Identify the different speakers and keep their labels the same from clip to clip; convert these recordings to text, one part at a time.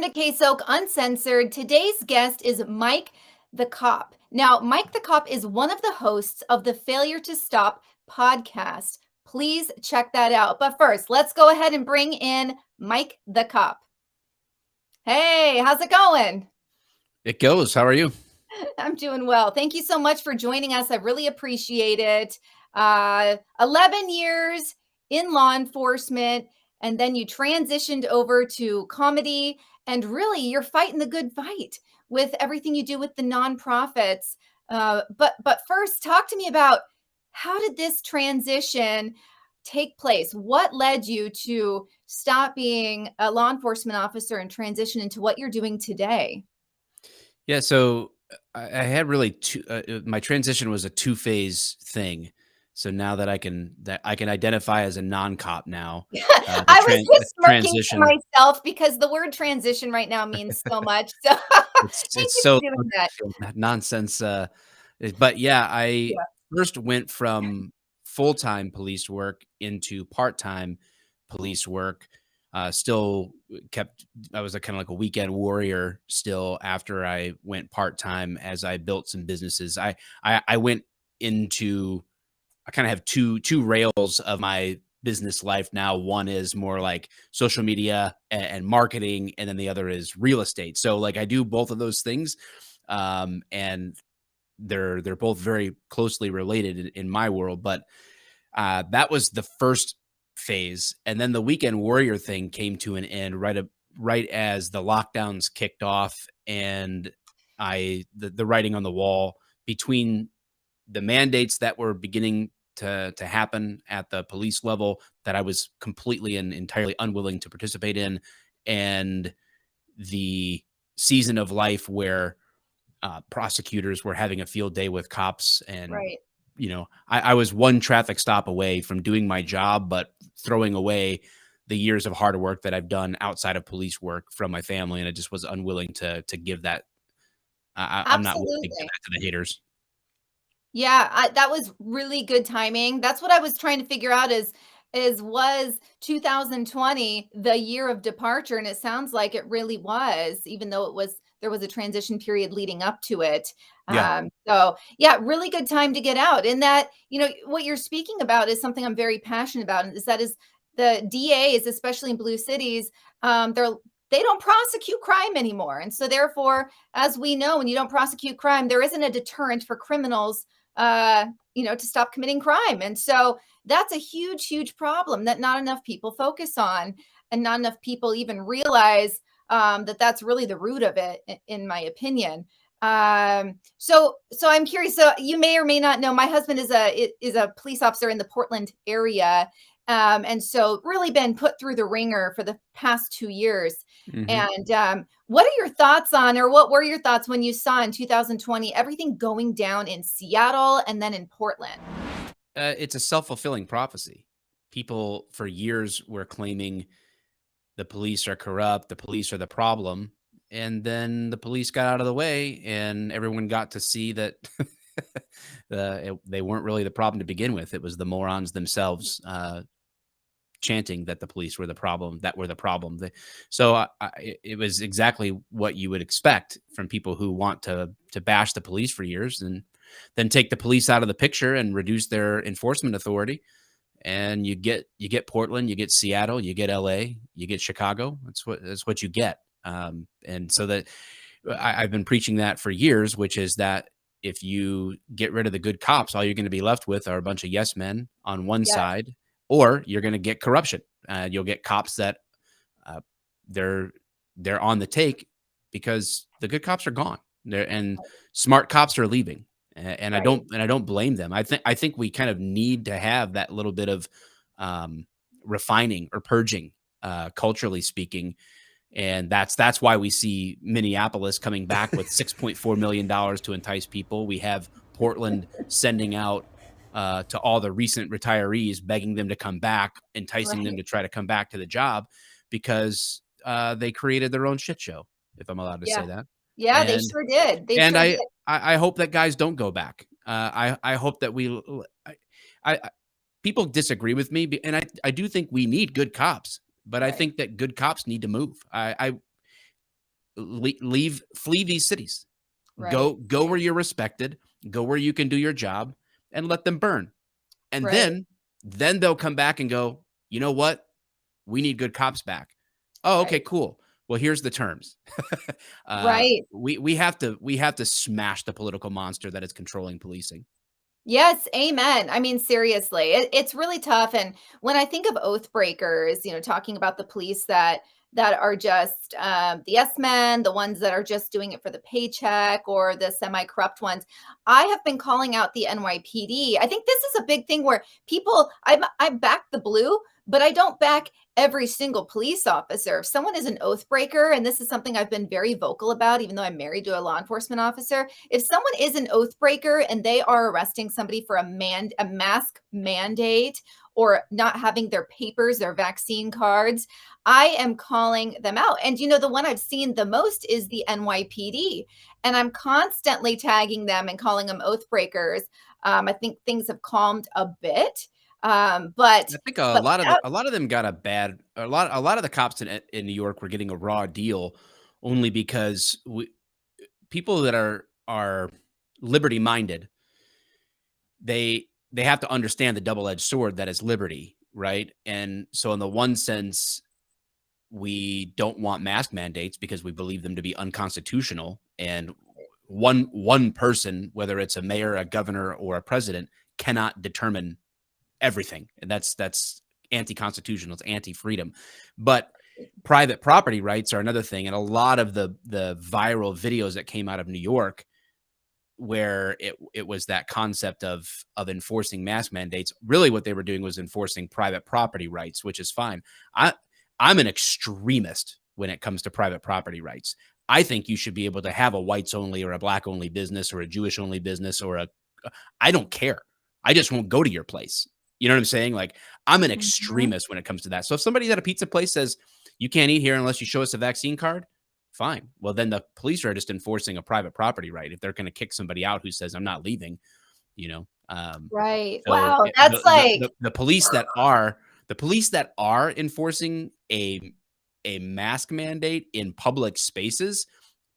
Speaker 1: Welcome to KSOK Uncensored. Today's guest is Mike the Cop. Now, Mike the Cop is one of the hosts of the Failure to Stop podcast. Please check that out. But first, let's go ahead and bring in Mike the Cop. Hey, how's it going?
Speaker 2: It goes. How are you?
Speaker 1: I'm doing well. Thank you so much for joining us. I really appreciate it. 11 years in law enforcement, and then you transitioned over to comedy, and really you're fighting the good fight with everything you do with the nonprofits. But first, talk to me about how did this transition take place? What led you to stop being a law enforcement officer and transition into what you're doing today?
Speaker 2: Yeah. So I had really my transition was a two-phase thing. So now that I can identify as a non-cop now,
Speaker 1: I was
Speaker 2: the
Speaker 1: just smirking to
Speaker 2: transition
Speaker 1: myself because the word transition right now means so much. So thank
Speaker 2: it's
Speaker 1: you
Speaker 2: so
Speaker 1: for doing that.
Speaker 2: nonsense. But yeah, I
Speaker 1: Yeah.
Speaker 2: first went from full-time police work into part-time police work. Still kept, I was a kind of like a weekend warrior still after I went part-time as I built some businesses. I went into, I kind of have two rails of my business life now. One is more like social media and marketing, and then the other is real estate. So like I do both of those things. And they're both very closely related in my world. But that was the first phase, and then the weekend warrior thing came to an end right as the lockdowns kicked off, and the writing on the wall between the mandates that were beginning to happen at the police level that I was completely and entirely unwilling to participate in, and the season of life where prosecutors were having a field day with cops. And
Speaker 1: Right.
Speaker 2: I was one traffic stop away from doing my job, but throwing away the years of hard work that I've done outside of police work from my family, and I just was unwilling to give that. I'm not willing to give
Speaker 1: Absolutely.
Speaker 2: that to the haters.
Speaker 1: Yeah, that was really good timing. That's what I was trying to figure out is was 2020 the year of departure? And it sounds like it really was, even though there was a transition period leading up to it.
Speaker 2: Yeah.
Speaker 1: So yeah, really good time to get out. And that, what you're speaking about is something I'm very passionate about. And is the DAs, especially in blue cities, they don't prosecute crime anymore. And so therefore, as we know, when you don't prosecute crime, there isn't a deterrent for criminals to stop committing crime. And so that's a huge, huge problem that not enough people focus on, and not enough people even realize that that's really the root of it, in my opinion. So I'm curious. So you may or may not know, my husband is a police officer in the Portland area. And so really been put through the ringer for the past 2 years.
Speaker 2: Hmm.
Speaker 1: And what are your thoughts on, or what were your thoughts when you saw in 2020 everything going down in Seattle and then in Portland?
Speaker 2: It's a self-fulfilling prophecy. People for years were claiming the police are corrupt, the police are the problem. And then the police got out of the way, and everyone got to see that they weren't really the problem to begin with. It was the morons themselves chanting that the police were the problem, that were the problem. So it was exactly what you would expect from people who want to bash the police for years, and then take the police out of the picture and reduce their enforcement authority, and you get Portland, you get Seattle, you get LA, you get Chicago. That's what you get. And so that I've been preaching that for years, which is that if you get rid of the good cops, all you're going to be left with are a bunch of yes men on one
Speaker 1: Yes,
Speaker 2: side, or you're going to get corruption. You'll get cops that uh, they're they're on the take because the good cops are gone. And smart cops are leaving, and
Speaker 1: right.
Speaker 2: I don't blame them. I think we kind of need to have that little bit of um, refining or purging, culturally speaking, and that's why we see Minneapolis coming back with $6.4 million to entice people. We have Portland sending out to all the recent retirees, begging them to come back, enticing them
Speaker 1: Right.
Speaker 2: to try to come back to the job because they created their own shit show, if I'm allowed to
Speaker 1: Yeah.
Speaker 2: say that.
Speaker 1: Yeah, they
Speaker 2: And
Speaker 1: sure did. They
Speaker 2: and
Speaker 1: sure did.
Speaker 2: I hope that guys don't go back. I hope that I people disagree with me, and I do think we need good cops, but I
Speaker 1: Right.
Speaker 2: think that good cops need to move. flee these cities.
Speaker 1: Right.
Speaker 2: Go where you're respected, go where you can do your job, and let them burn. And
Speaker 1: Right.
Speaker 2: then they'll come back and go, you know what? We need good cops back. Oh, okay,
Speaker 1: Right.
Speaker 2: cool. Well, here's the terms.
Speaker 1: Right.
Speaker 2: We have to smash the political monster that is controlling policing.
Speaker 1: Yes, amen. I mean, seriously, it's really tough. And when I think of oath breakers, talking about the police that are just the yes men, the ones that are just doing it for the paycheck, or the semi-corrupt ones, I have been calling out the NYPD. I think this is a big thing where people, I back the blue, but I don't back every single police officer. If someone is an oath breaker, and this is something I've been very vocal about, even though I'm married to a law enforcement officer, if someone is an oath breaker and they are arresting somebody for a mask mandate, or not having their papers, their vaccine cards, I am calling them out. And the one I've seen the most is the NYPD, and I'm constantly tagging them and calling them oath breakers. I think things have calmed a bit, but
Speaker 2: I think
Speaker 1: but
Speaker 2: a lot of them got a lot of the cops in New York were getting a raw deal only because people that are liberty minded, they have to understand the double-edged sword that is liberty, right? And so in the one sense, we don't want mask mandates because we believe them to be unconstitutional, and one person, whether it's a mayor, a governor, or a president, cannot determine everything. And that's anti-constitutional, it's anti-freedom. But private property rights are another thing. And a lot of the viral videos that came out of New York, where it was that concept of enforcing mask mandates, really what they were doing was enforcing private property rights, which is fine. I'm an extremist when it comes to private property rights. I think you should be able to have a whites only or a black only business or a Jewish only business, or I don't care. I just won't go to your place. You know what I'm saying? Like, I'm an
Speaker 1: Mhm.
Speaker 2: extremist when it comes to that. So if somebody at a pizza place says you can't eat here unless you show us a vaccine card, fine. Well, then the police are just enforcing a private property right. If they're going to kick somebody out who says I'm not leaving, you know.
Speaker 1: Right.
Speaker 2: So
Speaker 1: Wow, that's like
Speaker 2: the police that are enforcing a mask mandate in public spaces,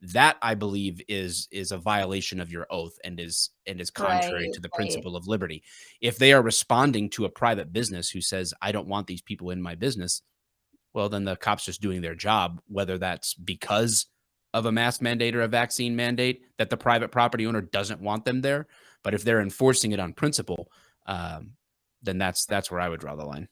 Speaker 2: that I believe is a violation of your oath, and is contrary
Speaker 1: right,
Speaker 2: to the
Speaker 1: right.
Speaker 2: principle of liberty. If they are responding to a private business who says I don't want these people in my business, well, then the cops just doing their job, whether that's because of a mask mandate or a vaccine mandate that the private property owner doesn't want them there. But if they're enforcing it on principle, um, then that's where I would draw the line.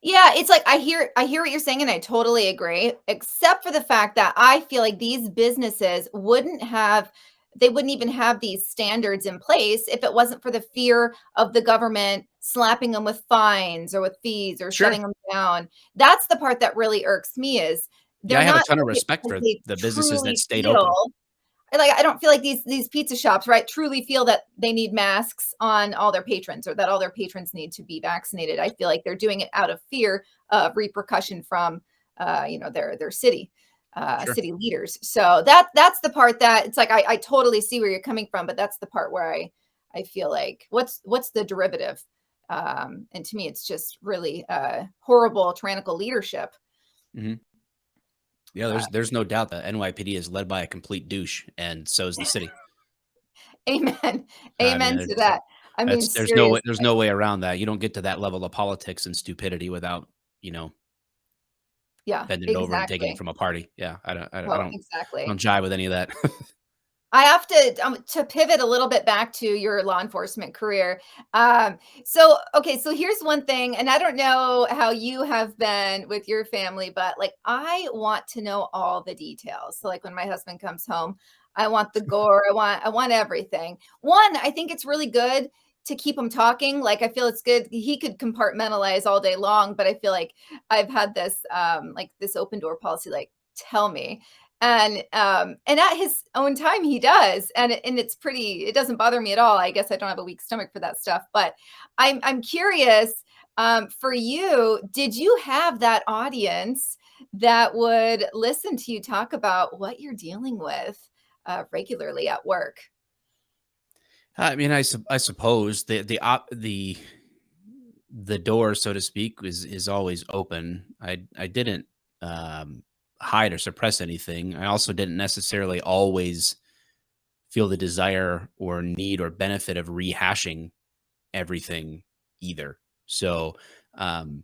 Speaker 1: Yeah, it's like I hear what you're saying, and I totally agree, except for the fact that I feel like these businesses they wouldn't even have these standards in place if it wasn't for the fear of the government slapping them with fines or with fees or
Speaker 2: Sure.
Speaker 1: shutting them down. That's the part that really irks me, is
Speaker 2: Yeah,
Speaker 1: they're
Speaker 2: I have a
Speaker 1: not
Speaker 2: ton of
Speaker 1: doing it
Speaker 2: respect
Speaker 1: because
Speaker 2: for
Speaker 1: they
Speaker 2: the businesses that
Speaker 1: truly
Speaker 2: stayed open.
Speaker 1: feel like, I don't feel like these pizza shops, right, truly feel that they need masks on all their patrons, or that all their patrons need to be vaccinated. I feel like they're doing it out of fear of repercussion from, their
Speaker 2: Sure.
Speaker 1: city leaders. So that's the part that it's like I totally see where you're coming from, but that's the part where I feel like what's the derivative? And to me, it's just really horrible, tyrannical leadership.
Speaker 2: Mhm. Yeah,
Speaker 1: Uh,
Speaker 2: there's no doubt that NYPD is led by a complete douche, and so is the city.
Speaker 1: amen,
Speaker 2: I mean,
Speaker 1: amen to that. I mean, seriously.
Speaker 2: there's no way around that. You don't get to that level of politics and stupidity without,
Speaker 1: Yeah,
Speaker 2: bending it over and taking it
Speaker 1: exactly.
Speaker 2: from a party. Yeah,
Speaker 1: Well,
Speaker 2: I don't
Speaker 1: exactly.
Speaker 2: jive with any of that.
Speaker 1: I have to pivot a little bit back to your law enforcement career. So okay, so here's one thing, and I don't know how you have been with your family, but like I want to know all the details. So like when my husband comes home, I want the gore, I want everything. One, I think it's really good to keep him talking. Like I feel it's good. He could compartmentalize all day long, but I feel like I've had this like this open door policy, like tell me. And at his own time he does, and it's pretty, it doesn't bother me at all. I guess I don't have a weak stomach for that stuff, but I'm curious, for you, did you have that audience that would listen to you talk about what you're dealing with regularly at work?
Speaker 2: I mean, I suppose the door, so to speak, is always open. I didn't hide or suppress anything. I also didn't necessarily always feel the desire or need or benefit of rehashing everything either. So, um,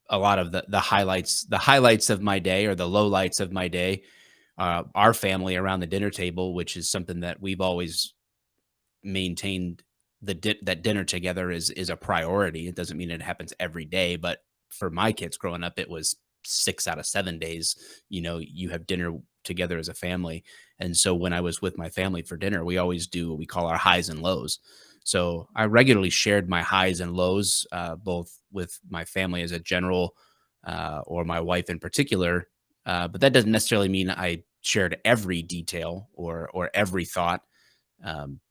Speaker 2: a lot of the highlights of my day or the lowlights of my day, our family around the dinner table, which is something that we've always maintained that dinner together is a priority. It doesn't mean it happens every day, but for my kids growing up, it was 6 out of 7 days, you have dinner together as a family. And so when I was with my family for dinner, we always do what we call our highs and lows. So I regularly shared my highs and lows, both with my family as a general, or my wife in particular. But that doesn't necessarily mean I shared every detail or every thought,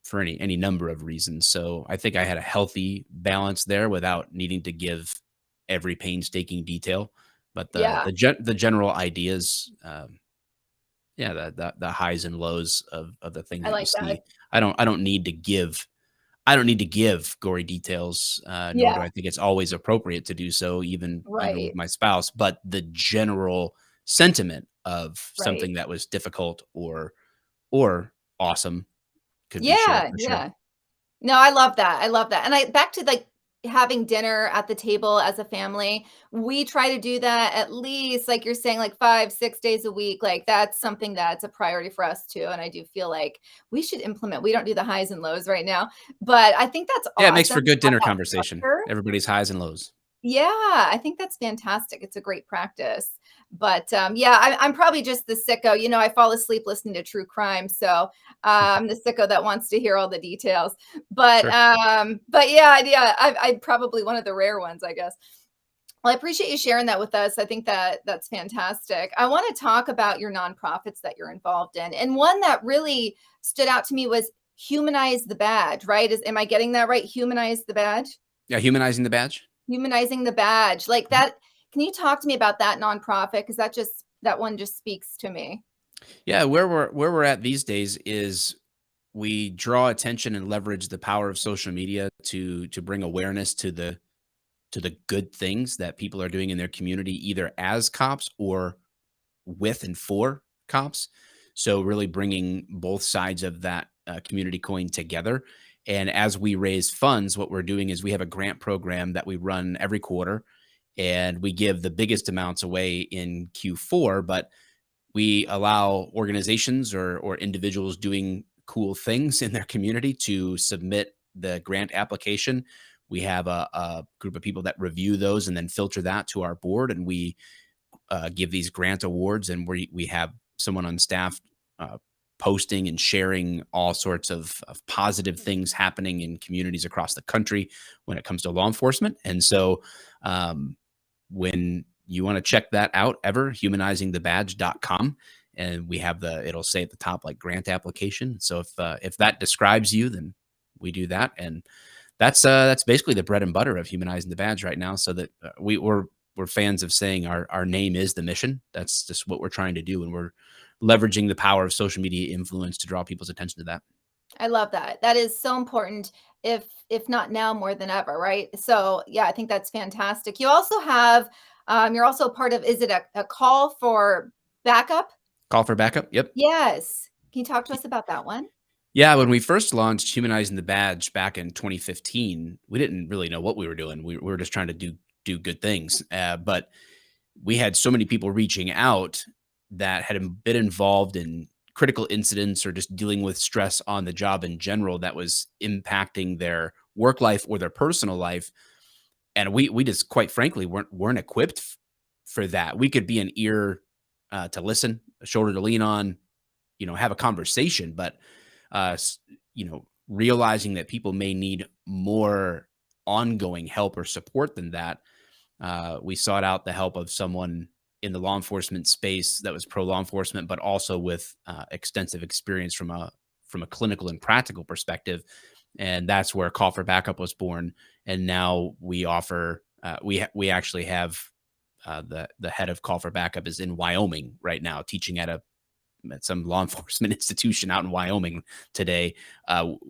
Speaker 2: for any number of reasons. So I think I had a healthy balance there without needing to give every painstaking detail. But
Speaker 1: Yeah,
Speaker 2: the general ideas, yeah, the highs and lows of the things
Speaker 1: I
Speaker 2: that you
Speaker 1: like
Speaker 2: see.
Speaker 1: that.
Speaker 2: I don't need to give I don't need to give gory details, nor do
Speaker 1: Yeah,
Speaker 2: I think it's always appropriate to do so, even with
Speaker 1: right,
Speaker 2: my spouse. But the general sentiment of
Speaker 1: right.
Speaker 2: something that was difficult or awesome could be shared
Speaker 1: Yeah,
Speaker 2: for sure.
Speaker 1: yeah. No, I love that, I love that, and I back to, like, having dinner at the table as a family, we try to do that at least, like you're saying, like, 5, 6 days a week, like, that's something that's a priority for us too, and I do feel like we don't do the highs and lows right now, but I think that's
Speaker 2: Yeah, it makes for
Speaker 1: awesome to
Speaker 2: good
Speaker 1: have
Speaker 2: dinner
Speaker 1: that
Speaker 2: conversation.
Speaker 1: structure.
Speaker 2: Everybody's highs and lows.
Speaker 1: Yeah, I think that's fantastic. It's a great practice. But yeah, I'm probably just the sicko. I fall asleep listening to true crime, so the sicko that wants to hear all the details. But
Speaker 2: Sure.
Speaker 1: yeah, yeah, I'm probably one of the rare ones, I guess. Well, I appreciate you sharing that with us. I think that that's fantastic. I want to talk about your nonprofits that you're involved in, and one that really stood out to me was Humanize the Badge. Right? Am I getting that right? Humanize the Badge.
Speaker 2: Yeah, humanizing the badge.
Speaker 1: Humanizing the Badge, like
Speaker 2: Mhm.
Speaker 1: that. Can you talk to me about that nonprofit? Because that one just speaks to me.
Speaker 2: Yeah, where we're at these days is we draw attention and leverage the power of social media to bring awareness to the good things that people are doing in their community, either as cops or with and for cops. So really bringing both sides of that community coin together. And as we raise funds, what we're doing is we have a grant program that we run every quarter, and we give the biggest amounts away in Q4, but we allow organizations or individuals doing cool things in their community to submit the grant application. We have a group of people that review those and then filter that to our board, and we give these grant awards, and we have someone on staff uh, posting and sharing all sorts of positive things happening in communities across the country when it comes to law enforcement. And so, um, when you want to check that out, ever humanizingthebadge.com, and we have it'll say at the top like grant application. So if that describes you, then we do that. And that's basically the bread and butter of humanizing the badge right now. So that we're fans of saying our name is the mission. That's just what we're trying to do, and we're leveraging the power of social media influence to draw people's attention to that.
Speaker 1: I love that. That is so important, if not now more than ever, right? So, yeah, I think that's fantastic. You also have, you're also part of, is it a call for backup?
Speaker 2: Call for backup. Yep.
Speaker 1: Yes. Can you talk to us about that one?
Speaker 2: Yeah, when we first launched Humanizing the Badge back in 2015, we didn't really know what we were doing. We were just trying to do good things, but we had so many people reaching out that had been involved in critical incidents or just dealing with stress on the job in general that was impacting their work life or their personal life, and we just quite frankly weren't equipped for that. We could be an ear to listen, a shoulder to lean on, have a conversation, but realizing that people may need more ongoing help or support than that, we sought out the help of someone in the law enforcement space that was pro law enforcement, but also with extensive experience from a clinical and practical perspective, and that's where Call for Backup was born. And now we offer we actually have the head of Call for Backup is in Wyoming right now, teaching at some law enforcement institution out in Wyoming today.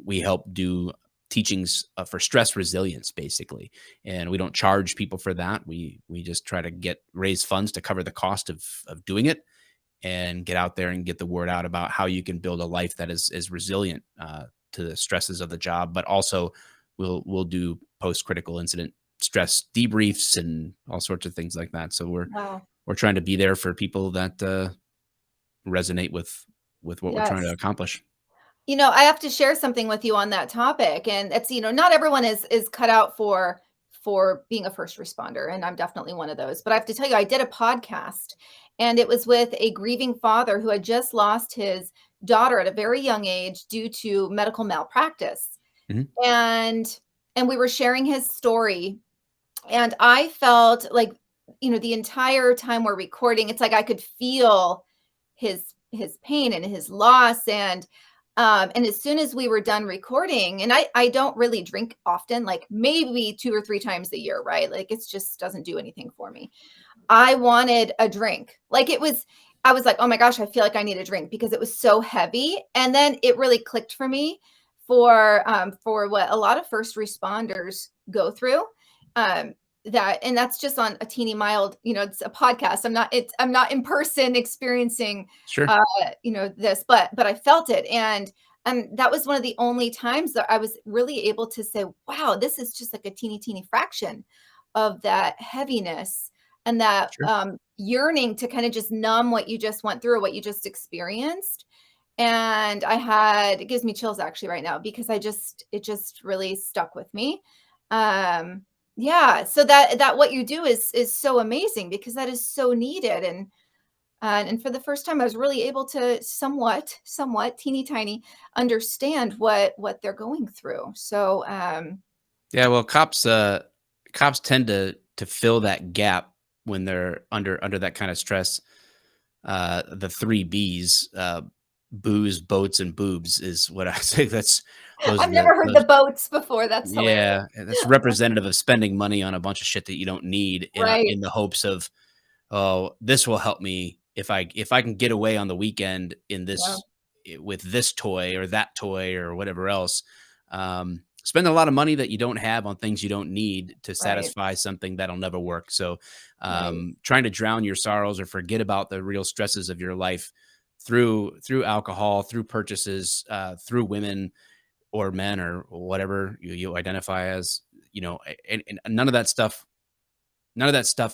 Speaker 2: We help do teachings for stress resilience, basically, and we don't charge people for that. We just try to raise funds to cover the cost of doing it, and get out there and get the word out about how you can build a life that is resilient to the stresses of the job. But also, we'll do post critical incident stress debriefs and all sorts of things like that. So
Speaker 1: Wow.
Speaker 2: we're trying to be there for people that resonate with what we're trying to
Speaker 1: Yes.
Speaker 2: accomplish.
Speaker 1: I have to share something with you on that topic, and it's, not everyone is cut out for being a first responder, and I'm definitely one of those. But I have to tell you, I did a podcast, and it was with a grieving father who had just lost his daughter at a very young age due to medical malpractice.
Speaker 2: Mhm.
Speaker 1: And we were sharing his story, and I felt like, the entire time we're recording, it's like I could feel his pain and his loss. And as soon as we were done recording, and I don't really drink often, like maybe 2 or 3 times a year, right? Like it's just doesn't do anything for me. I wanted a drink. I was like, "Oh my gosh, I feel like I need a drink," because it was so heavy. And then it really clicked for me for what a lot of first responders go through. Um, that's just on a teeny mild, it's a podcast. I'm not in person experiencing
Speaker 2: Sure.
Speaker 1: uh, this, but I felt it. And that was one of the only times that I was really able to say, wow, this is just like a teeny fraction of that heaviness and that
Speaker 2: Sure.
Speaker 1: yearning to kind of just numb what you just went through, what you just experienced. And it gives me chills actually right now because it just really stuck with me. Um, yeah. So that what you do is so amazing because that is so needed. And for the first time, I was really able to somewhat teeny tiny understand what they're going through. So,
Speaker 2: Yeah, well, cops tend to fill that gap when they're under that kind of stress. The 3 Bs, booze, boats, and boobs is what I say. Those are
Speaker 1: I've never heard
Speaker 2: those.
Speaker 1: the boats before. That's hilarious.
Speaker 2: Yeah, and that's representative of spending money on a bunch of shit that you don't need
Speaker 1: Right.
Speaker 2: in the hopes of, "Oh, this will help me if I can get away on the weekend
Speaker 1: Yeah.
Speaker 2: with this toy or that toy or whatever else." Spend a lot of money that you don't have on things you don't need to
Speaker 1: Right.
Speaker 2: satisfy something that'll never work. So,
Speaker 1: Right.
Speaker 2: trying to drown your sorrows or forget about the real stresses of your life through alcohol, through purchases, through women or men or whatever you identify as, and none of that stuff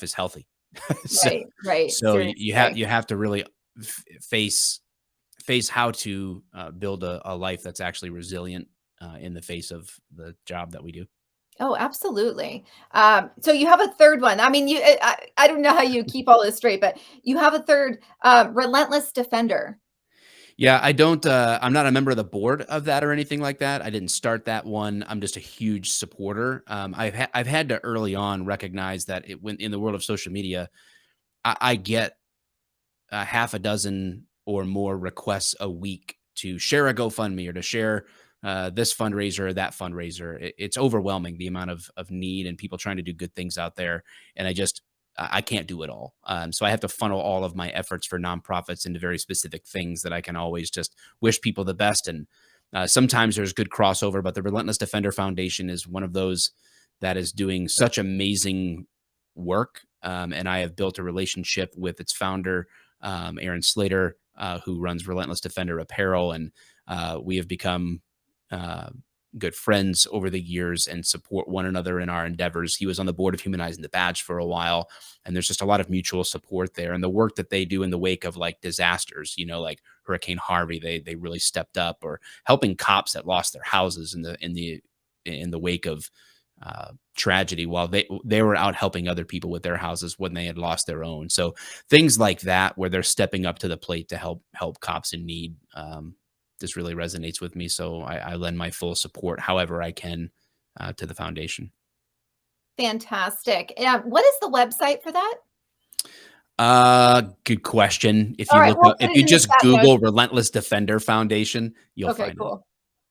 Speaker 2: is healthy. so
Speaker 1: Right. Right.
Speaker 2: so
Speaker 1: Seriously.
Speaker 2: you have to really face how to build a life that's actually resilient in the face of the job that we do.
Speaker 1: Oh, absolutely. So you have a third one. I mean, I don't know how you keep all this straight, but you have a third, relentless defender.
Speaker 2: Yeah, I don't. I'm not a member of the board of that or anything like that. I didn't start that one. I'm just a huge supporter. I've had to early on recognize that when in the world of social media, I get a half a dozen or more requests a week to share a GoFundMe or to share this fundraiser or that fundraiser. It's overwhelming the amount of need and people trying to do good things out there, and I can't do it all. So I have to funnel all of my efforts for nonprofits into very specific things that I can always just wish people the best. And sometimes there's good crossover, but the Relentless Defender Foundation is one of those that is doing such amazing work. And I have built a relationship with its founder, Aaron Slater, who runs Relentless Defender Apparel. And we have become uh, good friends over the years and support one another in our endeavors. He was on the board of Humanizing the Badge for a while, and there's just a lot of mutual support there. And the work that they do in the wake of like disasters, like Hurricane Harvey, they really stepped up, or helping cops that lost their houses in the wake of tragedy while they were out helping other people with their houses when they had lost their own. So things like that, where they're stepping up to the plate to help cops in need, this really resonates with me. So I lend my full support, however I can, to the foundation.
Speaker 1: Fantastic. Yeah. What is the website for that?
Speaker 2: Good question.
Speaker 1: All right. We'll
Speaker 2: If
Speaker 1: put it
Speaker 2: you
Speaker 1: in the
Speaker 2: just
Speaker 1: chat notes.
Speaker 2: Google Relentless Defender Foundation, you'll
Speaker 1: Okay,
Speaker 2: find it.
Speaker 1: cool.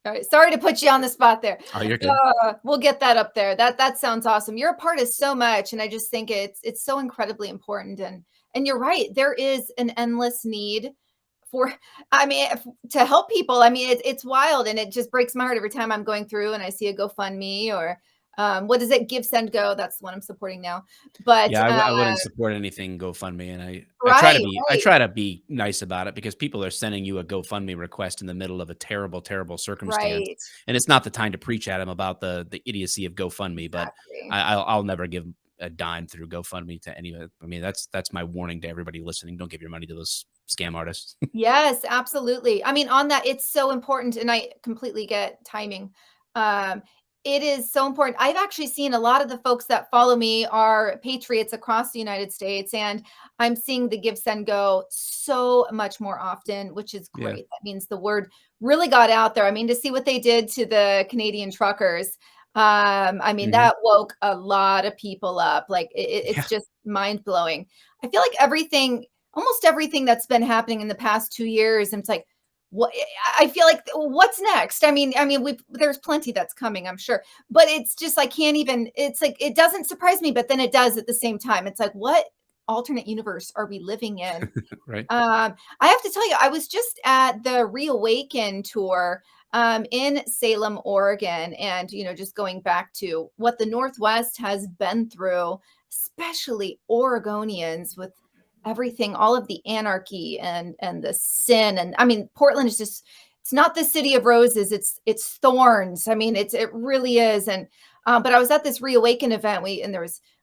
Speaker 1: All right. Sorry to put you on the spot there.
Speaker 2: Oh, you're good.
Speaker 1: We'll get that up there. That sounds awesome. You're a part of so much, and I just think it's so incredibly important. And you're right. There is an endless need for, I mean, to help people. I mean, it's wild, and it just breaks my heart every time I'm going through and I see a GoFundMe or What is it? Give, Send, Go. That's the one I'm supporting now. But
Speaker 2: Yeah, I wouldn't support anything GoFundMe, and
Speaker 1: right,
Speaker 2: I
Speaker 1: right,
Speaker 2: try to be nice about it because people are sending you a GoFundMe request in the middle of a terrible, terrible circumstance,
Speaker 1: right.
Speaker 2: and it's not the time to preach at them about the idiocy of GoFundMe. But
Speaker 1: Exactly.
Speaker 2: I'll never give a dime through GoFundMe to any. I mean, that's my warning to everybody listening. Don't give your money to those scam artists.
Speaker 1: Yes, absolutely. I mean, on that, it's so important, and I completely get timing. Um, it is so important. I've actually seen a lot of the folks that follow me are patriots across the United States, and I'm seeing the Give, Send, Go so much more often, which is
Speaker 2: Yeah.
Speaker 1: great. That means the word really got out there. I mean, to see what they did to the Canadian truckers, I mean,
Speaker 2: Hmm.
Speaker 1: that woke a lot of people up. Like,
Speaker 2: Yeah.
Speaker 1: it's just mind blowing. I feel like almost everything that's been happening in the past 2 years, and it's like, what I feel like what's next? I mean, there's plenty that's coming, I'm sure, but it's just I can't even it's like it doesn't surprise me, but then it does at the same time. It's like, what alternate universe are we living in?
Speaker 2: Right.
Speaker 1: I have to tell you, I was just at the Reawaken tour in Salem, Oregon, and just going back to what the Northwest has been through, especially Oregonians with everything, all of the anarchy and the sin, and I mean, Portland is just it's not the city of roses, it's thorns. I mean, it really is, and but I was at this Reawaken event. We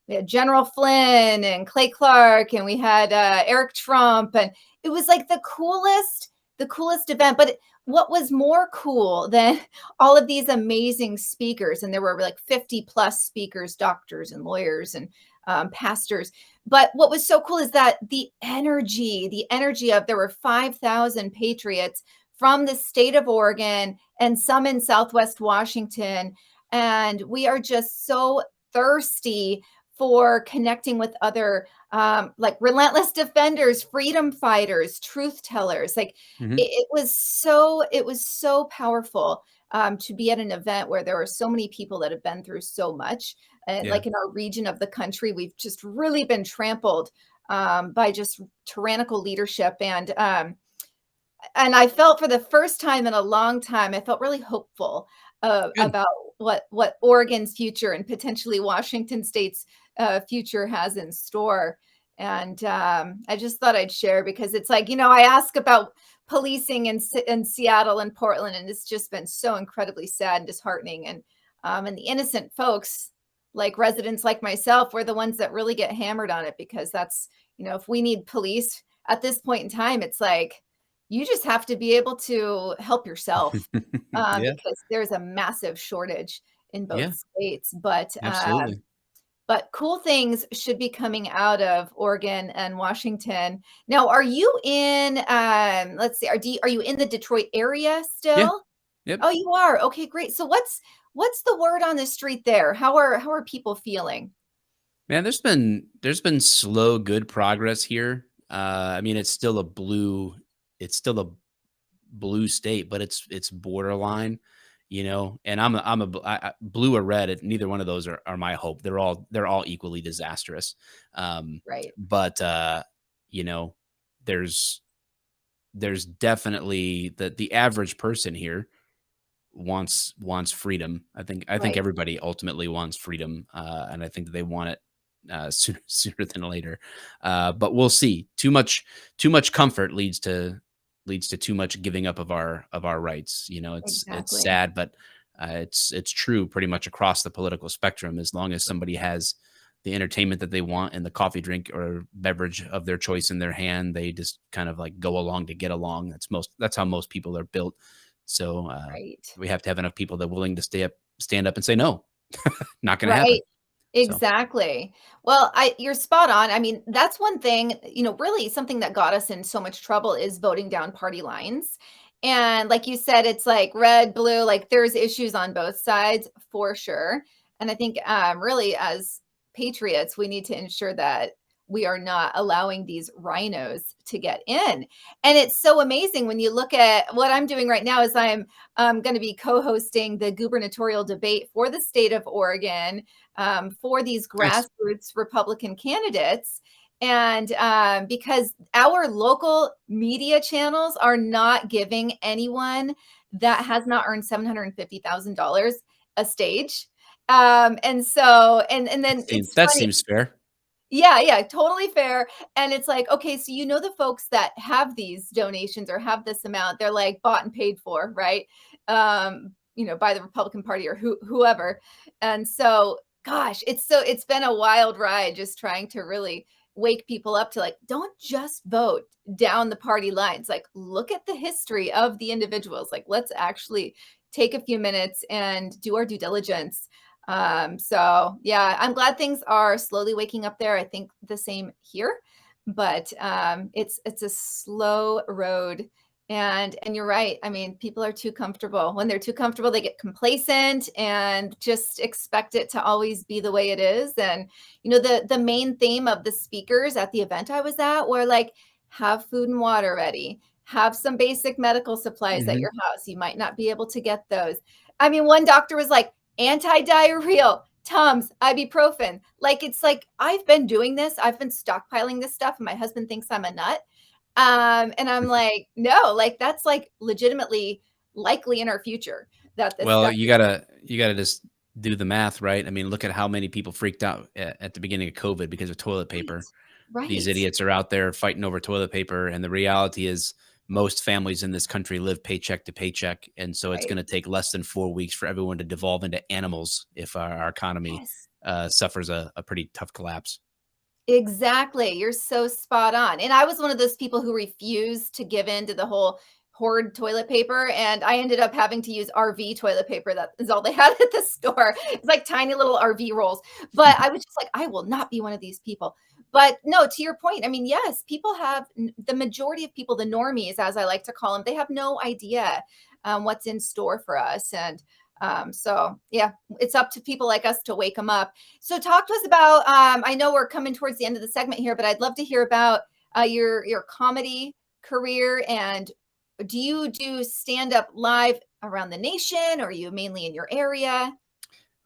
Speaker 1: had General Flynn and Clay Clark, and we had Eric Trump, and it was like the coolest event. But what was more cool than all of these amazing speakers, and there were like 50 plus speakers, doctors and lawyers and pastors. But what was so cool is that the energy of there were 5,000 patriots from the state of Oregon and some in Southwest Washington. And we are just so thirsty for connecting with other like relentless defenders, freedom fighters, truth tellers. Like
Speaker 2: Hmm.
Speaker 1: it was so powerful to be at an event where there are so many people that have been through so much. And
Speaker 2: Yeah.
Speaker 1: like in our region of the country, we've just really been trampled by just tyrannical leadership. And I felt for the first time in a long time, I felt really hopeful
Speaker 2: Good.
Speaker 1: about what Oregon's future and potentially Washington State's future has in store. And I just thought I'd share because it's like, I ask about policing in Seattle and Portland, and it's just been so incredibly sad and disheartening. And the innocent folks, like residents like myself, we're the ones that really get hammered on it because if we need police at this point in time, it's like you just have to be able to help yourself,
Speaker 2: Yeah.
Speaker 1: because there's a massive shortage in both
Speaker 2: Yeah.
Speaker 1: states. But cool things should be coming out of Oregon and Washington. Now, are you in, let's see, are you in the Detroit area
Speaker 2: Yeah.
Speaker 1: still?
Speaker 2: Yep.
Speaker 1: Oh, you are. Okay, great. So what's the word on the street there? How are people feeling?
Speaker 2: Man, there's been slow, good progress here. I mean, it's still a blue state, but it's borderline, And blue or red. Neither one of those are my hope. They're all equally disastrous.
Speaker 1: Right.
Speaker 2: But you know, there's there's definitely the average person here wants freedom. I think
Speaker 1: Right.
Speaker 2: everybody ultimately wants freedom, and I think that they want it sooner than later. But we'll see. Too much comfort leads to too much giving up of our rights. It's
Speaker 1: Exactly.
Speaker 2: sad, but it's true pretty much across the political spectrum. As long as somebody has the entertainment that they want and the coffee drink or beverage of their choice in their hand, they just kind of like go along to get along. That's how most people are built. So
Speaker 1: Right.
Speaker 2: we have to have enough people that are willing to stand up and say no. Not going to happen.
Speaker 1: Right.
Speaker 2: So
Speaker 1: Exactly. Well, you're spot on. I mean, that's one thing, really something that got us in so much trouble is voting down party lines. And like you said, it's like red, blue, like there's issues on both sides for sure. And I think really as patriots, we need to ensure that we are not allowing these rhinos to get in. And it's so amazing when you look at what I'm doing right now is I'm going to be co-hosting the gubernatorial debate for the state of Oregon for these
Speaker 2: nice.
Speaker 1: grassroots Republican candidates. And because our local media channels are not giving anyone that has not earned $750,000 a stage. And so and then it's
Speaker 2: That
Speaker 1: funny.
Speaker 2: seems fair.
Speaker 1: Yeah, yeah, totally fair, and it's like, okay, so you know the folks that have these donations or have this amount, they're, like, bought and paid for, right? By the Republican Party or whoever, and so, gosh, it's been a wild ride just trying to really wake people up to, like, don't just vote down the party lines, like, look at the history of the individuals, like, let's actually take a few minutes and do our due diligence. So yeah, I'm glad things are slowly waking up there. I think the same here, but it's a slow road. And you're right. I mean, people are too comfortable. When they're too comfortable, they get complacent and just expect it to always be the way it is. And the main theme of the speakers at the event I was at were like, have food and water ready, have some basic medical supplies at
Speaker 2: Mhm.
Speaker 1: your house. You might not be able to get those. I mean, one doctor was like, anti-diarrheal, Tums, ibuprofen. Like, it's like, I've been doing this. I've been stockpiling this stuff, and my husband thinks I'm a nut. And I'm like, no, like, that's like legitimately likely in our future that this
Speaker 2: Well,
Speaker 1: stuff is
Speaker 2: you gotta just do the math, right? I mean, look at how many people freaked out at the beginning of COVID because of toilet
Speaker 1: right.
Speaker 2: paper. These
Speaker 1: Right.
Speaker 2: idiots are out there fighting over toilet paper, and the reality is most families in this country live paycheck to paycheck, and so it's
Speaker 1: Right.
Speaker 2: gonna take less than 4 weeks for everyone to devolve into animals if our economy,
Speaker 1: Yes.
Speaker 2: suffers a pretty tough collapse.
Speaker 1: Exactly, you're so spot on, and I was one of those people who refused to give in to the whole hoard toilet paper, and I ended up having to use RV toilet paper. That is all they had at the store. It's like tiny little RV rolls, but I was just like, "I will not be one of these people." But no, to your point, I mean, yes, people have the majority of people, the normies, as I like to call them, they have no idea, what's in store for us, and, so, yeah, it's up to people like us to wake them up. So talk to us about I know we're coming towards the end of the segment here, but I'd love to hear about your comedy career, and do you do stand up live around the nation, or are you mainly in your area?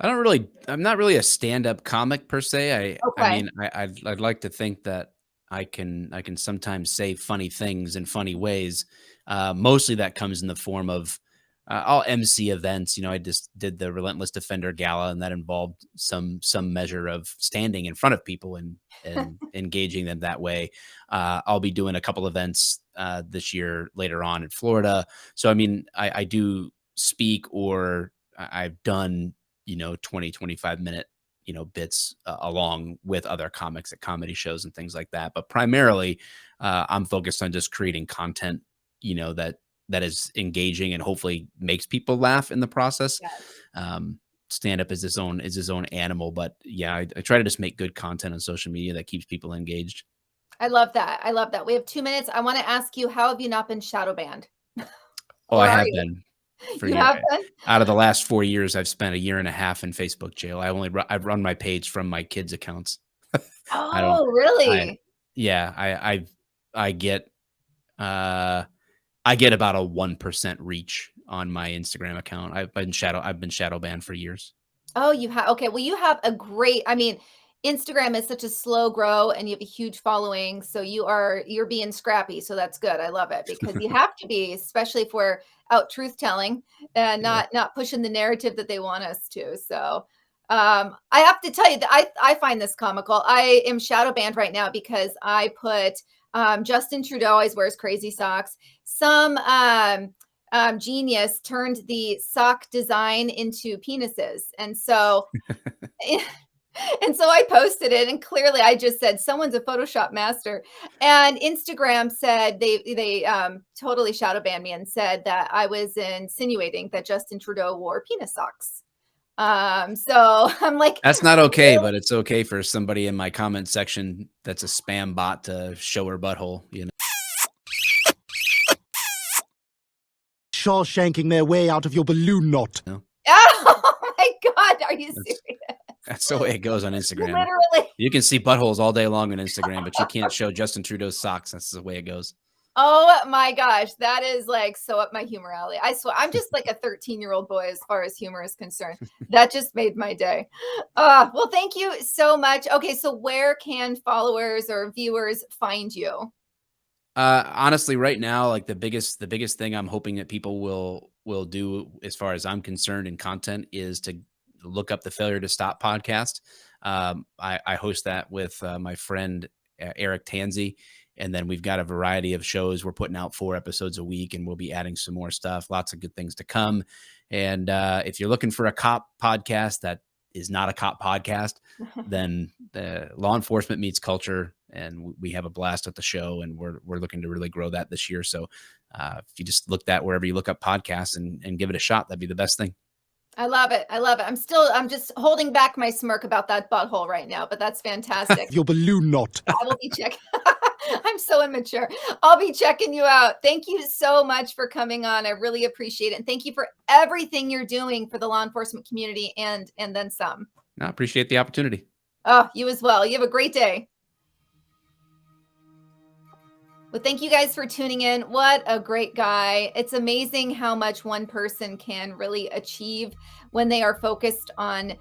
Speaker 2: I'm not really a stand-up comic per se. I
Speaker 1: Okay.
Speaker 2: mean, I'd like to think that I can sometimes say funny things in funny ways. Mostly that comes in the form of I'll MC events. I just did the Relentless Defender Gala, and that involved some measure of standing in front of people and engaging them that way. I'll be doing a couple events this year later on in Florida. So I mean, I do speak or I've done 20, 25 minute, bits along with other comics at comedy shows and things like that. But primarily, I'm focused on just creating content, that is engaging and hopefully makes people laugh in the process.
Speaker 1: Yes.
Speaker 2: Um, Stand up is his own animal, but yeah, I try to just make good content on social media that keeps people engaged.
Speaker 1: I love that. I love that. We have 2 minutes. I want to ask you, how have you not been shadow banned?
Speaker 2: Oh, I
Speaker 1: Or are
Speaker 2: have
Speaker 1: you?
Speaker 2: been for
Speaker 1: You
Speaker 2: year.
Speaker 1: have been?
Speaker 2: Out of the last 4 years, I've spent a year and a half in Facebook jail. I've run my page from my kids' accounts. I don't
Speaker 1: Oh,
Speaker 2: I
Speaker 1: really?
Speaker 2: yeah, I get, uh, I get about a 1% reach on my Instagram account. I've been shadow banned for years.
Speaker 1: Oh, you have okay, well, you have a great I mean, Instagram is such a slow grow and you have a huge following, so you're being scrappy, so that's good. I love it because you have to be, especially if we're out truth telling and
Speaker 2: Yeah.
Speaker 1: not pushing the narrative that they want us to. So, I have to tell you that I find this comical. I am shadow banned right now because I put Justin Trudeau always wears crazy socks. Some genius turned the sock design into penises. And so, and so I posted it, and clearly I just said someone's a Photoshop master. And Instagram said they totally shadow banned me and said that I was insinuating that Justin Trudeau wore penis socks. So I'm like,
Speaker 2: That's not okay, but it's okay for somebody in my comment section that's a spam bot to show her butthole.
Speaker 3: Shawshanking their way out of your balloon knot.
Speaker 1: oh my God, are you
Speaker 2: That's
Speaker 1: serious?
Speaker 2: that's the way it goes on Instagram.
Speaker 1: Literally.
Speaker 2: You can see buttholes all day long on Instagram, but you can't show Justin Trudeau's socks. That's the way it goes.
Speaker 1: Oh my gosh, that is like so up my humor alley. I swear, I'm just like a 13-year-old boy as far as humor is concerned. That just made my day. Well, thank you so much. Okay, so where can followers or viewers find you?
Speaker 2: Honestly, right now, like the biggest thing I'm hoping that people will do as far as I'm concerned in content is to look up the Failure to Stop podcast. I host that with my friend Eric Tanzi. And then we've got a variety of shows. We're putting out 4 episodes a week, and we'll be adding some more stuff. Lots of good things to come. And if you're looking for a cop podcast that is not a cop podcast, then Law Enforcement Meets Culture, and we have a blast at the show, and we're looking to really grow that this year. So if you just look that wherever you look up podcasts and give it a shot, that'd be the best thing.
Speaker 1: I love it. I love it. I'm just holding back my smirk about that butthole right now, but that's fantastic.
Speaker 3: Your balloon knot.
Speaker 1: I will be checking. I'm so immature. I'll be checking you out. Thank you so much for coming on. I really appreciate it. And thank you for everything you're doing for the law enforcement community and then some.
Speaker 2: I appreciate the opportunity.
Speaker 1: Oh, you as well. You have a great day. Well, thank you guys for tuning in. What a great guy. It's amazing how much one person can really achieve when they are focused on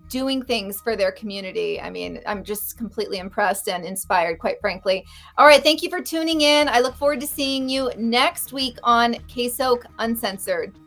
Speaker 1: doing things for their community. I mean, I'm just completely impressed and inspired, quite frankly. All right. Thank you for tuning in. I look forward to seeing you next week on KSOK Uncensored.